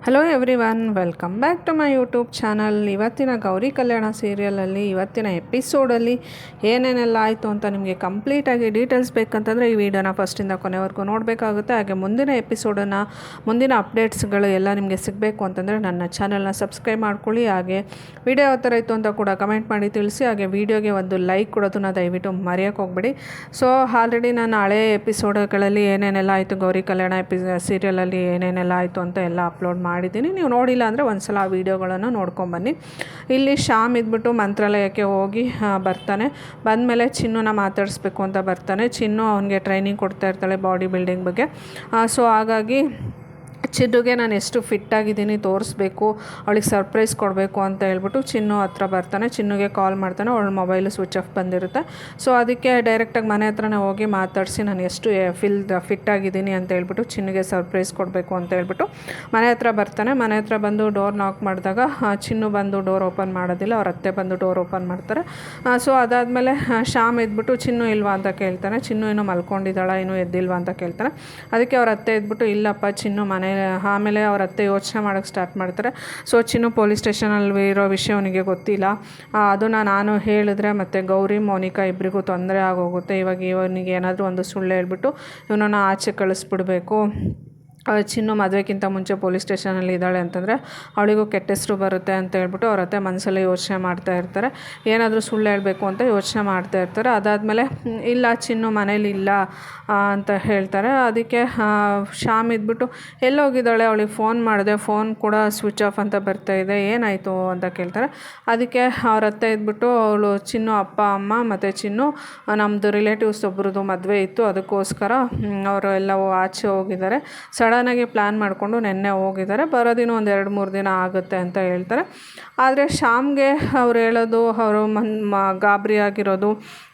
Hello everyone, welcome back to my YouTube channel. ಇವತ್ತಿನ ಗೌರಿ ಕಲ್ಯಾಣ ಸೀರಿಯಲಲ್ಲಿ ಇವತ್ತಿನ ಎಪಿಸೋಡಲ್ಲಿ ಏನೇನೆಲ್ಲ ಆಯಿತು ಅಂತ ನಿಮಗೆ ಕಂಪ್ಲೀಟಾಗಿ ಡೀಟೇಲ್ಸ್ ಬೇಕಂತಂದರೆ ಈ ವಿಡಿಯೋನ ಫಸ್ಟಿಂದ ಕೊನೆವರೆಗೂ ನೋಡಬೇಕಾಗುತ್ತೆ. ಹಾಗೆ ಮುಂದಿನ ಎಪಿಸೋಡನ್ನು, ಮುಂದಿನ ಅಪ್ಡೇಟ್ಸ್ಗಳು ಎಲ್ಲ ನಿಮಗೆ ಸಿಗಬೇಕು ಅಂತಂದರೆ ನನ್ನ ಚಾನಲ್ನ ಸಬ್ಸ್ಕ್ರೈಬ್ ಮಾಡ್ಕೊಳ್ಳಿ. ಹಾಗೆ ವಿಡಿಯೋ ಯಾವ ಥರ ಇತ್ತು ಅಂತ ಕೂಡ ಕಮೆಂಟ್ ಮಾಡಿ ತಿಳಿಸಿ. ಹಾಗೆ ವಿಡಿಯೋಗೆ ಒಂದು ಲೈಕ್ ಕೊಡೋದನ್ನ ದಯವಿಟ್ಟು ಮರೆಯೋಕ್ಕೆ ಹೋಗ್ಬೇಡಿ. ಸೊ ಆಲ್ರೆಡಿ ನಾನು ಹಳೆ ಎಪಿಸೋಡ್ಗಳಲ್ಲಿ ಏನೇನೆಲ್ಲ ಆಯಿತು, ಗೌರಿ ಕಲ್ಯಾಣ ಸೀರಿಯಲಲ್ಲಿ ಏನೇನೆಲ್ಲ ಆಯಿತು ಅಂತ ಎಲ್ಲ ಅಪ್ಲೋಡ್ ಮಾಡಿದ್ದೀನಿ. ನೀವು ನೋಡಿಲ್ಲ ಅಂದರೆ ಒಂದ್ಸಲ ಆ ವೀಡಿಯೋಗಳನ್ನು ನೋಡ್ಕೊಂಬನ್ನಿ. ಇಲ್ಲಿ ಶ್ಯಾಮ್ ಇದ್ಬಿಟ್ಟು ಮಂತ್ರಾಲಯಕ್ಕೆ ಹೋಗಿ ಬರ್ತಾನೆ. ಬಂದಮೇಲೆ ಚಿನ್ನುನ ಮಾತಾಡಿಸ್ಬೇಕು ಅಂತ ಬರ್ತಾನೆ. ಚಿನ್ನು ಅವನಿಗೆ ಟ್ರೈನಿಂಗ್ ಕೊಡ್ತಾ ಇರ್ತಾಳೆ ಬಾಡಿ ಬಿಲ್ಡಿಂಗ್ ಬಗ್ಗೆ. ಸೊ ಹಾಗಾಗಿ ಚಿನ್ನುಗೆ ನಾನು ಎಷ್ಟು ಫಿಟ್ಟಾಗಿದ್ದೀನಿ ತೋರಿಸ್ಬೇಕು, ಅವಳಿಗೆ ಸರ್ಪ್ರೈಸ್ ಕೊಡಬೇಕು ಅಂತ ಹೇಳ್ಬಿಟ್ಟು ಚಿನ್ನು ಹತ್ರ ಬರ್ತಾನೆ. ಚಿನ್ನುಗೆ ಕಾಲ್ ಮಾಡ್ತಾನೆ. ಅವಳ ಮೊಬೈಲು ಸ್ವಿಚ್ ಆಫ್ ಬಂದಿರುತ್ತೆ. ಸೊ ಅದಕ್ಕೆ ಡೈರೆಕ್ಟಾಗಿ ಮನೆ ಹತ್ರನೇ ಹೋಗಿ ಮಾತಾಡಿಸಿ ನಾನು ಎಷ್ಟು ಫಿಟ್ಟಾಗಿದ್ದೀನಿ ಅಂತ ಹೇಳ್ಬಿಟ್ಟು ಚಿನ್ನುಗೆ ಸರ್ಪ್ರೈಸ್ ಕೊಡಬೇಕು ಅಂತ ಹೇಳ್ಬಿಟ್ಟು ಮನೆ ಹತ್ರ ಬರ್ತಾನೆ. ಮನೆ ಹತ್ರ ಬಂದು ಡೋರ್ ನಾಕ್ ಮಾಡಿದಾಗ ಚಿನ್ನು ಬಂದು ಡೋರ್ ಓಪನ್ ಮಾಡೋದಿಲ್ಲ, ಅವ್ರ ಅತ್ತೆ ಬಂದು ಡೋರ್ ಓಪನ್ ಮಾಡ್ತಾರೆ. ಸೊ ಅದಾದಮೇಲೆ ಶ್ಯಾಮ್ ಇದ್ಬಿಟ್ಟು ಚಿನ್ನು ಇಲ್ವಾ ಅಂತ ಕೇಳ್ತಾನೆ. ಚಿನ್ನು ಏನೋ ಮಲ್ಕೊಂಡಿದ್ದಾಳ, ಏನೋ ಎದ್ದಿಲ್ವಾ ಅಂತ ಕೇಳ್ತಾನೆ. ಅದಕ್ಕೆ ಅವ್ರ ಅತ್ತೆ ಇದ್ಬಿಟ್ಟು ಇಲ್ಲಪ್ಪ ಚಿನ್ನು ಮನೆ. ಆಮೇಲೆ ಅವ್ರ ಅತ್ತೆ ಯೋಚನೆ ಮಾಡೋಕ್ಕೆ ಸ್ಟಾರ್ಟ್ ಮಾಡ್ತಾರೆ. ಸೊ ಚಿನ್ನು ಪೊಲೀಸ್ ಸ್ಟೇಷನಲ್ಲಿ ಇರೋ ವಿಷಯ ಅವನಿಗೆ ಗೊತ್ತಿಲ್ಲ, ಅದನ್ನು ನಾನು ಹೇಳಿದ್ರೆ ಮತ್ತು ಗೌರಿ ಮೋನಿಕಾ ಇಬ್ಬರಿಗೂ ತೊಂದರೆ ಆಗೋಗುತ್ತೆ. ಇವಾಗ ಇವನಿಗೆ ಏನಾದರೂ ಒಂದು ಸುಳ್ಳು ಹೇಳ್ಬಿಟ್ಟು ಇವನನ್ನು ಆಚೆ ಕಳಿಸ್ಬಿಡ್ಬೇಕು. ಚಿನ್ನು ಮದುವೆಗಿಂತ ಮುಂಚೆ ಪೊಲೀಸ್ ಸ್ಟೇಷನಲ್ಲಿ ಇದ್ದಾಳೆ ಅಂತಂದರೆ ಅವಳಿಗೂ ಕೆಟ್ಟ ಹೆಸರು ಬರುತ್ತೆ ಅಂತ ಹೇಳ್ಬಿಟ್ಟು ಅವ್ರ ಅತ್ತೆ ಮನಸ್ಸಲ್ಲೇ ಯೋಚನೆ ಮಾಡ್ತಾ ಇರ್ತಾರೆ. ಏನಾದರೂ ಸುಳ್ಳು ಹೇಳಬೇಕು ಅಂತ ಯೋಚನೆ ಮಾಡ್ತಾ ಇರ್ತಾರೆ. ಅದಾದಮೇಲೆ ಇಲ್ಲ ಚಿನ್ನು ಮನೇಲಿ ಇಲ್ಲ ಅಂತ ಹೇಳ್ತಾರೆ. ಅದಕ್ಕೆ ಶ್ಯಾಮ್ ಇದ್ಬಿಟ್ಟು ಎಲ್ಲೋಗಿದ್ದಾಳೆ, ಅವಳಿಗೆ ಫೋನ್ ಮಾಡಿದೆ, ಫೋನ್ ಕೂಡ ಸ್ವಿಚ್ ಆಫ್ ಅಂತ ಬರ್ತಾಯಿದೆ, ಏನಾಯಿತು ಅಂತ ಕೇಳ್ತಾರೆ. ಅದಕ್ಕೆ ಅವ್ರ ಅತ್ತೆ ಇದ್ಬಿಟ್ಟು ಅವಳು ಚಿನ್ನು ಅಪ್ಪ ಅಮ್ಮ ಮತ್ತು ಚಿನ್ನು ನಮ್ಮದು ರಿಲೇಟಿವ್ಸ್ ಒಬ್ರದ್ದು ಮದುವೆ ಇತ್ತು, ಅದಕ್ಕೋಸ್ಕರ ಅವರು ಎಲ್ಲ ಆಚೆ ಹೋಗಿದ್ದಾರೆ. ಸಡನ್ನಾಗಿ ಪ್ಲ್ಯಾನ್ ಮಾಡಿಕೊಂಡು ನೆನ್ನೆ ಹೋಗಿದ್ದಾರೆ, ಬರೋದಿನ ಒಂದು 2-3 ದಿನ ಆಗುತ್ತೆ ಅಂತ ಹೇಳ್ತಾರೆ. ಆದರೆ ಶ್ಯಾಮ್ಗೆ ಅವ್ರು ಹೇಳೋದು, ಅವರು ಗಾಬರಿ ಆಗಿರೋದು,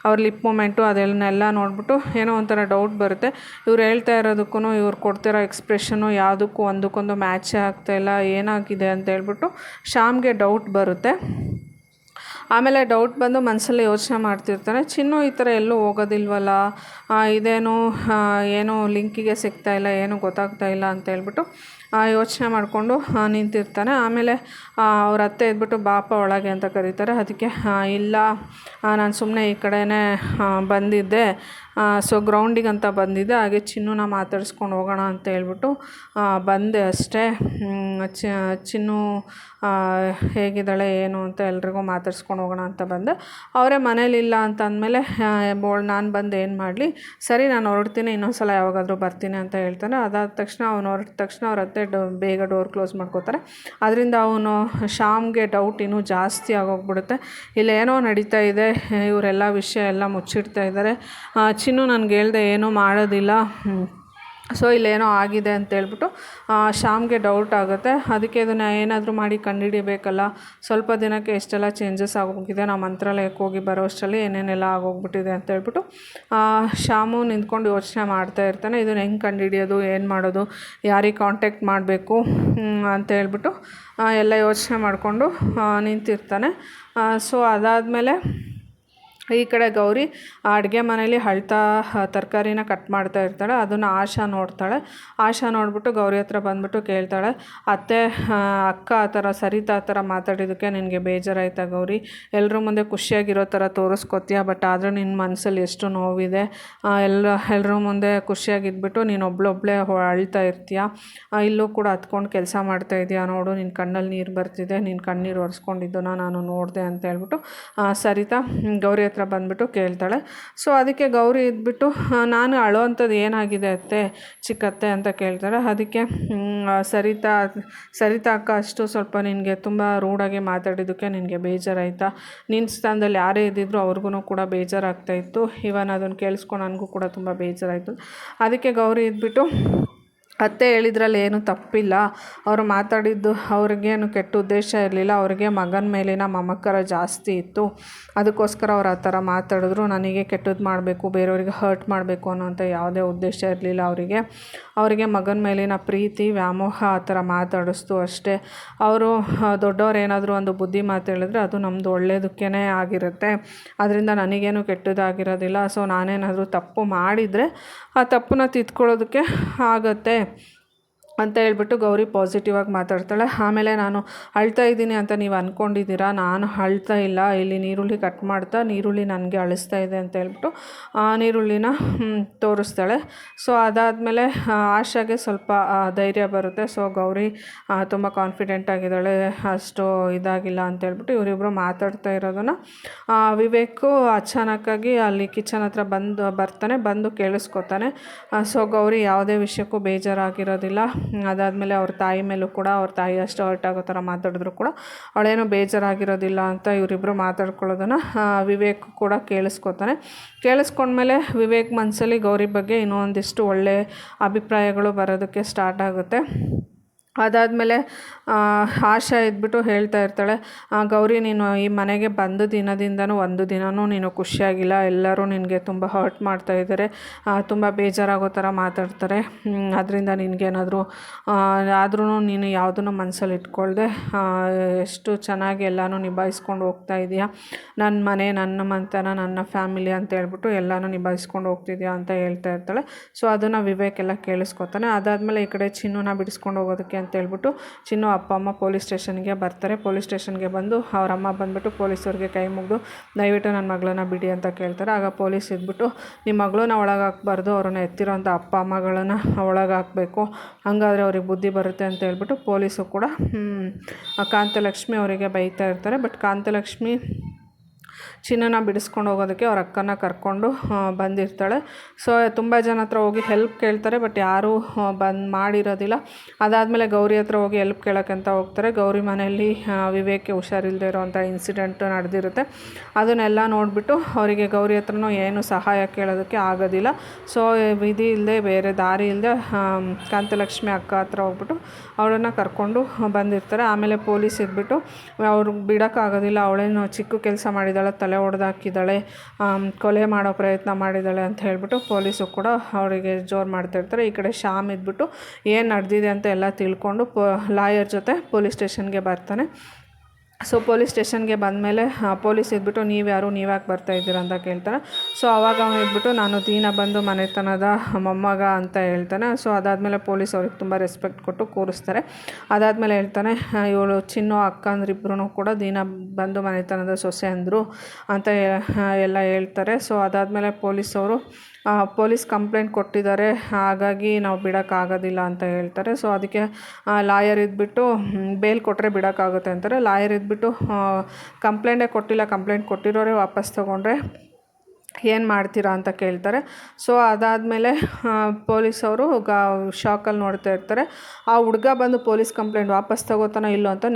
ಅವ್ರ ಲಿಪ್ ಮೂಮೆಂಟು ಅದನ್ನೆಲ್ಲ ನೋಡಿಬಿಟ್ಟು ಏನೋ ಒಂಥರ ಡೌಟ್ ಬರುತ್ತೆ. ಇವ್ರು ಹೇಳ್ತಾ ಇರೋದಕ್ಕೂ ಇವ್ರು ಕೊಡ್ತಿರೋ ಎಕ್ಸ್ಪ್ರೆಷನು ಯಾವುದಕ್ಕೂ ಒಂದಕ್ಕೊಂದು ಮ್ಯಾಚೇ ಆಗ್ತಾಯಿಲ್ಲ, ಏನಾಗಿದೆ ಅಂತ ಹೇಳ್ಬಿಟ್ಟು ಶ್ಯಾಮ್ಗೆ ಡೌಟ್ ಬರುತ್ತೆ. ಆಮೇಲೆ ಡೌಟ್ ಬಂದು ಮನಸ್ಸಲ್ಲಿ ಯೋಚನೆ ಮಾಡ್ತಿರ್ತಾನೆ, ಚಿನ್ನು ಈ ಥರ ಎಲ್ಲೂ ಹೋಗೋದಿಲ್ವಲ್ಲ, ಇದೇನು ಏನೋ ಲಿಂಕಿಗೆ ಸಿಗ್ತಾಯಿಲ್ಲ, ಏನೂ ಗೊತ್ತಾಗ್ತಾಯಿಲ್ಲ ಅಂತ ಹೇಳ್ಬಿಟ್ಟು ಯೋಚನೆ ಮಾಡಿಕೊಂಡು ನಿಂತಿರ್ತಾನೆ. ಆಮೇಲೆ ಅವ್ರ ಅತ್ತೆ ಇದ್ಬಿಟ್ಟು ಬಾಪ ಒಳಗೆ ಅಂತ ಕರೀತಾರೆ. ಅದಕ್ಕೆ ಇಲ್ಲ ನಾನು ಸುಮ್ಮನೆ ಈ ಕಡೆನೇ ಬಂದಿದ್ದೆ, ಸೊ ಗ್ರೌಂಡಿಗೆ ಅಂತ ಬಂದಿದ್ದೆ, ಹಾಗೆ ಚಿನ್ನುನ ಮಾತಾಡಿಸ್ಕೊಂಡು ಹೋಗೋಣ ಅಂತ ಹೇಳ್ಬಿಟ್ಟು ಬಂದೆ ಅಷ್ಟೇ. ಚಿನ್ನು ಹೇಗಿದ್ದಾಳೆ ಏನು ಅಂತ ಎಲ್ರಿಗೂ ಮಾತಾಡ್ಸ್ಕೊಂಡು ಹೋಗೋಣ ಅಂತ ಬಂದೆ. ಅವರೇ ಮನೇಲಿಲ್ಲ ಅಂತ ಅಂದಮೇಲೆ ನಾನು ಬಂದು ಏನು ಮಾಡಲಿ, ಸರಿ ನಾನು ಹೊರಡ್ತೀನಿ, ಇನ್ನೊಂದು ಸಲ ಯಾವಾಗಾದರೂ ಬರ್ತೀನಿ ಅಂತ ಹೇಳ್ತಾನೆ. ಅದಾದ ತಕ್ಷಣ ಅವನು ಹೊರಟ ತಕ್ಷಣ ಅವ್ರ ಅತ್ತೆ ಬೇಗ ಡೋರ್ ಕ್ಲೋಸ್ ಮಾಡ್ಕೋತಾರೆ. ಅದರಿಂದ ಅವನು ಶ್ಯಾಮ್ಗೆ ಡೌಟ್ ಇನ್ನೂ ಜಾಸ್ತಿ ಆಗೋಗ್ಬಿಡುತ್ತೆ. ಇಲ್ಲೇನೋ ನಡೀತಾ ಇದೆ, ಇವರೆಲ್ಲ ವಿಷಯ ಎಲ್ಲ ಮುಚ್ಚಿಡ್ತಾ ಇದ್ದಾರೆ, ಚಿನ್ನು ನನಗೆ ಹೇಳ್ದೆ ಏನೂ ಮಾಡೋದಿಲ್ಲ, ಸೊ ಇಲ್ಲೇನೋ ಆಗಿದೆ ಅಂತೇಳ್ಬಿಟ್ಟು ಶ್ಯಾಮ್ಗೆ ಡೌಟ್ ಆಗುತ್ತೆ. ಅದಕ್ಕೆ ಇದನ್ನು ಏನಾದರೂ ಮಾಡಿ ಕಂಡುಹಿಡಿಬೇಕಲ್ಲ, ಸ್ವಲ್ಪ ದಿನಕ್ಕೆ ಎಷ್ಟೆಲ್ಲ ಚೇಂಜಸ್ ಆಗೋಗಿದೆ, ನಾವು ಮಂತ್ರಾಲಯಕ್ಕೆ ಹೋಗಿ ಬರೋ ಅಷ್ಟರಲ್ಲಿ ಏನೇನೆಲ್ಲ ಆಗೋಗ್ಬಿಟ್ಟಿದೆ ಅಂತ ಹೇಳ್ಬಿಟ್ಟು ಶ್ಯಾಮು ನಿಂತ್ಕೊಂಡು ಯೋಚನೆ ಮಾಡ್ತಾ ಇರ್ತಾನೆ. ಇದನ್ನು ಹೆಂಗೆ ಕಂಡುಹಿಡಿಯೋದು, ಏನು ಮಾಡೋದು, ಯಾರಿಗೆ ಕಾಂಟ್ಯಾಕ್ಟ್ ಮಾಡಬೇಕು ಅಂತ ಹೇಳ್ಬಿಟ್ಟು ಎಲ್ಲ ಯೋಚನೆ ಮಾಡಿಕೊಂಡು ನಿಂತಿರ್ತಾನೆ. ಸೊ ಅದಾದಮೇಲೆ ಈ ಕಡೆ ಗೌರಿ ಅಡುಗೆ ಮನೇಲಿ ಅಳ್ತಾ ತರಕಾರಿನ ಕಟ್ ಮಾಡ್ತಾ ಇರ್ತಾಳೆ. ಅದನ್ನು ಆಶಾ ನೋಡ್ತಾಳೆ. ಆಶಾ ನೋಡಿಬಿಟ್ಟು ಗೌರಿ ಹತ್ರ ಬಂದುಬಿಟ್ಟು ಕೇಳ್ತಾಳೆ, ಅತ್ತೆ ಅಕ್ಕ ಆ ಥರ ಸರಿತಾ ಆ ಥರ ಮಾತಾಡಿದ್ದಕ್ಕೆ ನಿನಗೆ ಬೇಜಾರಾಯ್ತಾ ಗೌರಿ, ಎಲ್ಲರ ಮುಂದೆ ಖುಷಿಯಾಗಿರೋ ಥರ ತೋರಿಸ್ಕೊತೀಯ, ಬಟ್ ಆದರೂ ನಿನ್ನ ಮನಸ್ಸಲ್ಲಿ ಎಷ್ಟು ನೋವಿದೆ, ಎಲ್ಲರ ಮುಂದೆ ಖುಷಿಯಾಗಿದ್ಬಿಟ್ಟು ನೀನು ಒಬ್ಳೊಬ್ಳೆ ಅಳ್ತಾ ಇರ್ತೀಯ, ಇಲ್ಲೂ ಕೂಡ ಹತ್ಕೊಂಡು ಕೆಲಸ ಮಾಡ್ತಾ ಇದೆಯಾ ನೋಡು, ನಿನ್ನ ಕಣ್ಣಲ್ಲಿ ನೀರು ಬರ್ತಿದೆ, ನಿನ್ನ ಕಣ್ಣೀರು ಒರೆಸ್ಕೊಂಡಿದ್ದನ್ನು ನಾನು ನೋಡಿದೆ ಅಂತ ಹೇಳ್ಬಿಟ್ಟು ಸರಿತಾ ಗೌರಿ ಹತ್ರ ಬಂದುಬಿಟ್ಟು ಕೇಳ್ತಾಳೆ. ಸೊ ಅದಕ್ಕೆ ಗೌರಿ ಇದ್ಬಿಟ್ಟು ನಾನು ಅಳೋವಂಥದ್ದು ಏನಾಗಿದೆ ಅತ್ತೆ, ಚಿಕ್ಕತ್ತೆ ಅಂತ ಕೇಳ್ತಾಳೆ. ಅದಕ್ಕೆ ಸರಿತಾ ಅಕ್ಕ ಅಷ್ಟು ಸ್ವಲ್ಪ ನಿನಗೆ ತುಂಬ ರೂಢಾಗಿ ಮಾತಾಡಿದ್ದಕ್ಕೆ ನಿನಗೆ ಬೇಜಾರಾಯಿತಾ, ನಿನ್ನ ಸ್ಥಾನದಲ್ಲಿ ಯಾರೇ ಇದ್ದಿದ್ರು ಅವ್ರಿಗೂ ಕೂಡ ಬೇಜಾರಾಗ್ತಾಯಿತ್ತು, ಇವನ್ ಅದನ್ನು ಕೇಳಿಸ್ಕೊಂಡು ನನಗೂ ಕೂಡ ತುಂಬ ಬೇಜಾರಾಯಿತು. ಅದಕ್ಕೆ ಗೌರಿ ಇದ್ಬಿಟ್ಟು ಅತ್ತೆ ಹೇಳಿದ್ರಲ್ಲಿ ಏನೂ ತಪ್ಪಿಲ್ಲ, ಅವರು ಮಾತಾಡಿದ್ದು ಅವ್ರಿಗೇನು ಕೆಟ್ಟ ಉದ್ದೇಶ ಇರಲಿಲ್ಲ, ಅವ್ರಿಗೆ ಮಗನ ಮೇಲಿನ ಮಮಕಾರ ಜಾಸ್ತಿ ಇತ್ತು, ಅದಕ್ಕೋಸ್ಕರ ಅವ್ರು ಆ ಥರ ಮಾತಾಡಿದ್ರು, ನನಗೆ ಕೆಟ್ಟದ್ದು ಮಾಡಬೇಕು, ಬೇರೆಯವ್ರಿಗೆ ಹರ್ಟ್ ಮಾಡಬೇಕು ಅನ್ನೋಂಥ ಯಾವುದೇ ಉದ್ದೇಶ ಇರಲಿಲ್ಲ ಅವರಿಗೆ ಮಗನ ಮೇಲಿನ ಪ್ರೀತಿ ವ್ಯಾಮೋಹ ಆ ಥರ ಮಾತಾಡಿಸ್ತು ಅಷ್ಟೇ. ಅವರು ದೊಡ್ಡವ್ರು ಏನಾದರೂ ಒಂದು ಬುದ್ಧಿ ಮಾತು ಹೇಳಿದ್ರೆ ಅದು ನಮ್ಮದು ಒಳ್ಳೆಯದಕ್ಕೇ ಆಗಿರುತ್ತೆ, ಅದರಿಂದ ನನಗೇನು ಕೆಟ್ಟದಾಗಿರೋದಿಲ್ಲ. ಸೊ ನಾನೇನಾದರೂ ತಪ್ಪು ಮಾಡಿದರೆ ಆ ತಪ್ಪನ್ನ ತಿದ್ಕೊಳ್ಳೋದಕ್ಕೆ ಆಗತ್ತೆ, ಅಂತ ಹೇಳ್ಬಿಟ್ಟು ಗೌರಿ ಪಾಸಿಟಿವ್ ಆಗಿ ಮಾತಾಡ್ತಾಳೆ. ಆಮೇಲೆ ನಾನು ಅಳ್ತಾ ಇದ್ದೀನಿ ಅಂತ ನೀವು ಅಂದ್ಕೊಂಡಿದ್ದೀರಾ, ನಾನು ಅಳ್ತಾ ಇಲ್ಲ, ಇಲ್ಲಿ ನೀರುಳ್ಳಿ ಕಟ್ ಮಾಡ್ತಾ ನೀರುಳ್ಳಿ ನನಗೆ ಅಳಿಸ್ತಾ ಇದೆ ಅಂತ ಹೇಳ್ಬಿಟ್ಟು ನೀರುಳ್ಳಿನ ತೋರಿಸ್ತಾಳೆ. ಸೊ ಅದಾದಮೇಲೆ ಆಶಾಗೆ ಸ್ವಲ್ಪ ಧೈರ್ಯ ಬರುತ್ತೆ. ಸೊ ಗೌರಿ ತುಂಬ ಕಾನ್ಫಿಡೆಂಟ್ ಆಗಿದ್ದಾಳೆ, ಅಷ್ಟು ಇದಾಗಿಲ್ಲ ಅಂತ ಹೇಳ್ಬಿಟ್ಟು ಇವರಿಬ್ಬರು ಮಾತಾಡ್ತಾ ಇರೋದನ್ನು ವಿವೇಕು ಅಚಾನಕ್ಕಾಗಿ ಅಲ್ಲಿ ಕಿಚನ್ ಹತ್ರ ಬಂದು ಕೇಳಿಸ್ಕೊತಾನೆ. ಸೊ ಗೌರಿ ಯಾವುದೇ ವಿಷಯಕ್ಕೂ ಬೇಜಾರಾಗಿರೋದಿಲ್ಲ. ಅದಾದಮೇಲೆ ಅವ್ರ ತಾಯಿ ಮೇಲೂ ಕೂಡ ಅವ್ರ ತಾಯಿ ಅಷ್ಟು ಹರ್ಟ್ ಆಗೋ ಥರ ಮಾತಾಡಿದ್ರು ಕೂಡ ಅವಳೇನೋ ಬೇಜಾರಾಗಿರೋದಿಲ್ಲ ಅಂತ ಇವರಿಬ್ಬರು ಮಾತಾಡ್ಕೊಳ್ಳೋದನ್ನು ವಿವೇಕ್ ಕೂಡ ಕೇಳಿಸ್ಕೊಂಡ್ಮೇಲೆ ವಿವೇಕ್ ಮನಸ್ಸಲ್ಲಿ ಗೌರಿ ಬಗ್ಗೆ ಇನ್ನೂ ಒಂದಿಷ್ಟು ಒಳ್ಳೆ ಅಭಿಪ್ರಾಯಗಳು ಬರೋದಕ್ಕೆ ಸ್ಟಾರ್ಟ್ ಆಗುತ್ತೆ. ಅದಾದಮೇಲೆ ಆಶಾ ಇದ್ಬಿಟ್ಟು ಹೇಳ್ತಾ ಇರ್ತಾಳೆ, ಗೌರಿ ನೀನು ಈ ಮನೆಗೆ ಬಂದ ದಿನದಿಂದನೂ ಒಂದು ದಿನವೂ ನೀನು ಖುಷಿಯಾಗಿಲ್ಲ, ಎಲ್ಲರೂ ನಿನಗೆ ತುಂಬ ಹರ್ಟ್ ಮಾಡ್ತಾಯಿದ್ದಾರೆ, ತುಂಬ ಬೇಜಾರಾಗೋ ಥರ ಮಾತಾಡ್ತಾರೆ. ಅದರಿಂದ ನಿನಗೇನಾದರೂ ಆದ್ರೂ ನೀನು ಯಾವುದನ್ನು ಮನಸ್ಸಲ್ಲಿ ಇಟ್ಕೊಳ್ದೆ ಎಷ್ಟು ಚೆನ್ನಾಗಿ ಎಲ್ಲನೂ ನಿಭಾಯಿಸ್ಕೊಂಡು ಹೋಗ್ತಾ ಇದೆಯಾ, ನನ್ನ ಮನೆ, ನನ್ನ ಮನೆತನ, ನನ್ನ ಫ್ಯಾಮಿಲಿ ಅಂತ ಹೇಳ್ಬಿಟ್ಟು ಎಲ್ಲನೂ ನಿಭಾಯಿಸ್ಕೊಂಡು ಹೋಗ್ತಿದ್ಯಾ ಅಂತ ಹೇಳ್ತಾ ಇರ್ತಾಳೆ. ಸೊ ಅದನ್ನು ವಿವೇಕ್ ಎಲ್ಲ ಕೇಳಿಸ್ಕೊತಾನೆ. ಅದಾದಮೇಲೆ ಈ ಕಡೆ ಚಿನ್ನುನ ಬಿಡಿಸ್ಕೊಂಡು ಹೋಗೋದಕ್ಕೆ ಅಂತ ಹೇಳ್ಬಿಟ್ಟು ಚಿನ್ನು ಅಪ್ಪ ಅಮ್ಮ ಪೊಲೀಸ್ ಸ್ಟೇಷನ್ಗೆ ಬರ್ತಾರೆ. ಪೊಲೀಸ್ ಸ್ಟೇಷನ್ಗೆ ಬಂದು ಅವ್ರ ಅಮ್ಮ ಬಂದುಬಿಟ್ಟು ಪೊಲೀಸವ್ರಿಗೆ ಕೈ ಮುಗಿದು ದಯವಿಟ್ಟು ನನ್ನ ಮಗಳನ್ನ ಬಿಡಿ ಅಂತ ಕೇಳ್ತಾರೆ. ಆಗ ಪೊಲೀಸ್ ಇದ್ಬಿಟ್ಟು ನಿಮ್ಮ ಮಗಳನ್ನ ಒಳಗೆ ಹಾಕ್ಬಾರ್ದು, ಅವ್ರನ್ನ ಎತ್ತಿರೋಂಥ ಅಪ್ಪ ಅಮ್ಮಗಳನ್ನ ಒಳಗೆ ಹಾಕಬೇಕು, ಹಾಗಾದರೆ ಅವ್ರಿಗೆ ಬುದ್ಧಿ ಬರುತ್ತೆ ಅಂತ ಹೇಳ್ಬಿಟ್ಟು ಪೊಲೀಸು ಕೂಡ ಕಾಂತಲಕ್ಷ್ಮಿ ಅವರಿಗೆ ಬೈತಾ ಇರ್ತಾರೆ. ಬಟ್ ಕಾಂತಲಕ್ಷ್ಮಿ ಚಿನ್ನನ ಬಿಡಿಸ್ಕೊಂಡು ಹೋಗೋದಕ್ಕೆ ಅವ್ರ ಅಕ್ಕನ ಕರ್ಕೊಂಡು ಬಂದಿರ್ತಾಳೆ. ಸೊ ತುಂಬ ಜನ ಹತ್ರ ಹೋಗಿ ಹೆಲ್ಪ್ ಕೇಳ್ತಾರೆ, ಬಟ್ ಯಾರೂ ಮಾಡಿರೋದಿಲ್ಲ. ಅದಾದಮೇಲೆ ಗೌರಿ ಹತ್ರ ಹೋಗಿ ಹೆಲ್ಪ್ ಕೇಳೋಕ್ಕಂತ ಹೋಗ್ತಾರೆ. ಗೌರಿ ಮನೆಯಲ್ಲಿ ವಿವೇಕ್ಗೆ ಹುಷಾರಿಲ್ಲದೆ ಇರೋವಂಥ ಇನ್ಸಿಡೆಂಟ್ ನಡೆದಿರುತ್ತೆ. ಅದನ್ನೆಲ್ಲ ನೋಡಿಬಿಟ್ಟು ಅವರಿಗೆ ಗೌರಿ ಹತ್ರನೂ ಏನು ಸಹಾಯ ಕೇಳೋದಕ್ಕೆ ಆಗೋದಿಲ್ಲ. ಸೊ ವಿಧಿ ಇಲ್ಲದೆ, ಬೇರೆ ದಾರಿ ಇಲ್ಲದೆ ಕಾಂತಲಕ್ಷ್ಮಿ ಅಕ್ಕ ಹತ್ರ ಹೋಗ್ಬಿಟ್ಟು ಅವಳನ್ನು ಕರ್ಕೊಂಡು ಬಂದಿರ್ತಾರೆ. ಆಮೇಲೆ ಪೊಲೀಸ್ ಇದ್ಬಿಟ್ಟು ಅವ್ರಿಗೆ ಬಿಡೋಕ್ಕಾಗೋದಿಲ್ಲ, ಅವಳೇನು ಚಿಕ್ಕ ಕೆಲಸ ಮಾಡಿದ್ದಾಳೆ, ತಲೆ ಹೊಡೆದಾಕಿದ್ದಾಳೆ, ಕೊಲೆ ಮಾಡೋ ಪ್ರಯತ್ನ ಮಾಡಿದ್ದಾಳೆ ಅಂತ ಹೇಳ್ಬಿಟ್ಟು ಪೊಲೀಸು ಕೂಡ ಅವರಿಗೆ ಜೋರು ಮಾಡ್ತಾಯಿರ್ತಾರೆ. ಈ ಕಡೆ ಶ್ಯಾಮ್ ಇದ್ಬಿಟ್ಟು ಏನು ನಡೆದಿದೆ ಅಂತ ಎಲ್ಲ ತಿಳ್ಕೊಂಡು ಲಾಯರ್ ಜೊತೆ ಪೊಲೀಸ್ ಸ್ಟೇಷನ್ಗೆ ಬರ್ತಾನೆ. ಸೊ ಪೊಲೀಸ್ ಸ್ಟೇಷನ್ಗೆ ಬಂದಮೇಲೆ ಪೊಲೀಸ್ ಇದ್ಬಿಟ್ಟು ನೀವ್ಯಾರು, ನೀವ್ಯಾಕೆ ಬರ್ತಾಯಿದ್ದೀರ ಅಂತ ಕೇಳ್ತಾರೆ. ಸೊ ಆವಾಗ ಅವನು ಇದ್ಬಿಟ್ಟು ನಾನು ದೀನ ಬಂದು ಮನೆತನದ ಮೊಮ್ಮಗ ಅಂತ ಹೇಳ್ತಾನೆ. ಸೊ ಅದಾದಮೇಲೆ ಪೊಲೀಸ್ ಅವ್ರಿಗೆ ತುಂಬ ರೆಸ್ಪೆಕ್ಟ್ ಕೊಟ್ಟು ಕೂರಿಸ್ತಾರೆ. ಅದಾದಮೇಲೆ ಹೇಳ್ತಾನೆ, ಇವಳು ಚಿನ್ನು ಅಕ್ಕಂದ್ರಿಬ್ರು ಕೂಡ ದೀನ ಬಂದು ಮನೆತನದ ಸೊಸೆ ಅಂದರು ಅಂತ ಎಲ್ಲ ಹೇಳ್ತಾರೆ. ಸೊ ಅದಾದಮೇಲೆ ಪೊಲೀಸ್ ಕಂಪ್ಲೇಂಟ್ ಕೊಟ್ಟಿದ್ದಾರೆ, ಹಾಗಾಗಿ ನಾವು ಬಿಡೋಕ್ಕಾಗೋದಿಲ್ಲ ಅಂತ ಹೇಳ್ತಾರೆ. ಸೊ ಅದಕ್ಕೆ ಲಾಯರ್ ಇದ್ಬಿಟ್ಟು ಬೇಲ್ ಕೊಟ್ಟರೆ ಬಿಡೋಕ್ಕಾಗುತ್ತೆ ಅಂತಾರೆ. ಲಾಯರ್ ಇದ್ಬಿಟ್ಟು ಕಂಪ್ಲೇಂಟೇ ಕೊಟ್ಟಿಲ್ಲ, ಕಂಪ್ಲೇಂಟ್ ಕೊಟ್ಟಿರೋರೇ ವಾಪಸ್ ತೊಗೊಂಡ್ರೆ ಏನು ಮಾಡ್ತೀರಾ ಅಂತ ಕೇಳ್ತಾರೆ. ಸೊ ಅದಾದಮೇಲೆ ಪೊಲೀಸವರು ಶಾಕಲ್ಲಿ ನೋಡ್ತಾ ಇರ್ತಾರೆ. ಆ ಹುಡುಗ ಬಂದು ಪೊಲೀಸ್ ಕಂಪ್ಲೇಂಟ್ ವಾಪಸ್ ತಗೋತಾನೋ ಇಲ್ಲೋ ಅಂತ